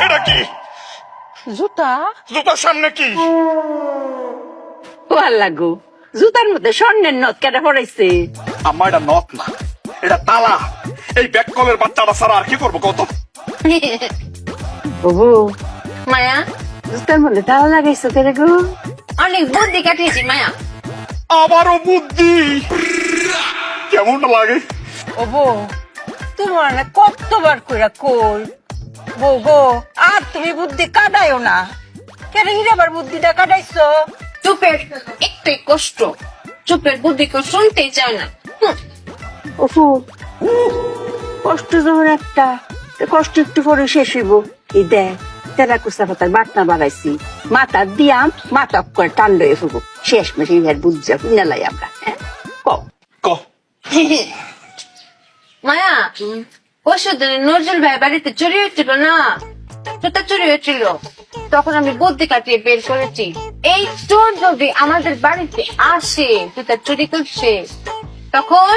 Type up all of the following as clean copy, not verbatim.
এটা কি? জুতা? জুতার সামনে কি? ও আল্লাহ গো, জুতার মধ্যে স্বর্ণের নথ কেটে পড়াইছে। আম্মা এটা নথ না, এটা তালা। এই ব্যাক কলের বাচ্চাটা ছাড়া আর কি করবো কত? ওগো, মায়া জুতার মধ্যে তালা লাগাইছো কেন গো? অনেক বুদ্ধি কাটিয়েছি মায়া। আবারও বুদ্ধি। কেমনটা লাগে? ও বউ, তোমার না কতবার কইরা কই বউ গো, আর তুমি বুদ্ধি কাটাইও না। কেন হিরাবার বুদ্ধিটা কাটাইছো? চুপের একটাই কষ্ট, চুপের বুদ্ধি কেউ শুনতেই চায় না। ওফু, কষ্ট যখন একটা, কষ্ট একটু পরে শেষ হইব। এই দেখ, তেরা কুচা পাতার বাটনা বাড়াইছি, মাথা দিয়াম, মাথা করে টান লয়ে ফুবো। শেষ মেশে ইহার বুঝা লাই আমরা। হ্যাঁ কও। ক। মায়া পরশু দিন নজরুল ভাই বাড়িতে চুরি হয়েছিল না, জুতা চুরি হয়েছিল। তখন আমি বুদ্ধি কাটিয়ে বের করেছি, এই চোর যদি আমাদের বাড়িতে আসে জুতা চুরি করছে, তখন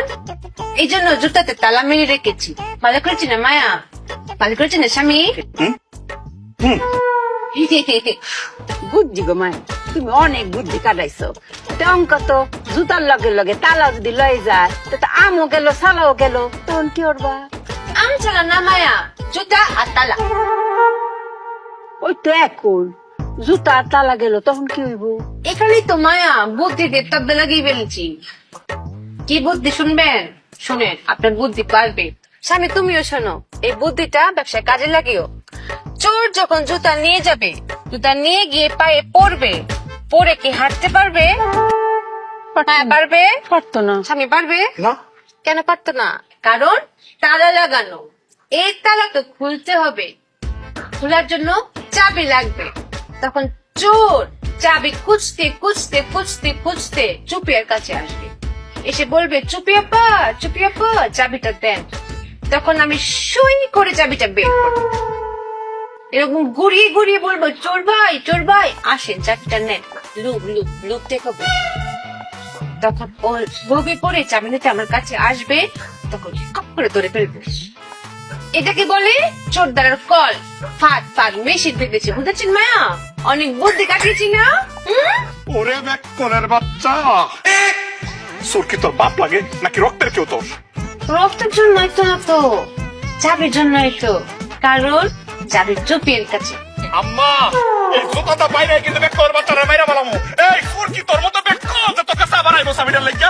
এই জন্য জুতাতে তালা মেরে রেখেছি। ভালো করেছি না মায়া? ভালো করেছি না স্বামী? বুদ্ধি গো মায়, তুমি অনেক বুদ্ধি কাটাইছো। অঙ্ক তো জুতার লগে লগে তালা যদি লয়ে যায়, তো আমও গেল সালাও গেল, তখন কি করবা? আম ছাড়া না মায়া, জুতা আর তালা। ওই তো এখন জুতা আর তালা গেল, তখন কি হইব? এখানেই তো মায়া বুদ্ধি দিয়ে তব্দে লাগিয়ে ফেলেছি। কি বুদ্ধি শুনবেন? শুনেন, আপনার বুদ্ধি পারবে। স্বামী তুমিও শোনো, এই বুদ্ধিটা ব্যবসায় কাজে লাগিও। চোর যখন জুতা নিয়ে যাবে, জুতা নিয়ে গিয়ে পায়ে পড়বে, পরে কি হাঁটতে পারবে? হ্যাঁ পারবে। পারতো না। স্বামী পারবে না। কেন পারতো না? কারণ তালা লাগানো। এই তালা তো খুলতে হবে, খোলার জন্য চাবি লাগবে। তখন চোর চাবি খুঁজতে খুঁজতে খুঁজতে খুঁজতে চুপিয়ার কাছে আসবে, এসে বলবে চুপি আপা, চুপি আপা চাবিটা দেন। তখন আমি সুই করে চাবিটা বের করবো, এরকম ঘুরিয়ে ঘুরিয়ে বলবো চোর ভাই আসেন চাবিটা নেন, লুক লুক লুক দেখাবো। তখন ও লোভে পড়ে চাবি নিতে আমার কাছে আসবে, তখন কপ করে ধরে ফেলবে। এটাকে বলে চোর দ্বারার কল। ফাঁদ ফাঁদ মেশিন ভেবেছে, বুঝেছেন মায়া? অনেক বুদ্ধি কাটিয়েছি না? ওরে ব্যাক কলের বাচ্চা, তোর কি তোর বাপ লাগে নাকি রক্তের কেউ তোর? রক্তের জন্যই তো না তো, চাবির জন্যই তো। কারণ চাবির চুপির কাছে। আম্মা, এই জুতাটা বাইরে কিন্তু ব্যাক কলের বাচ্চারা মাইরা বলামু। এই তোর কি তোর মতো ব্যাক কল যে তোর কাছে আবার আইবো চাবিটার লাগিয়া?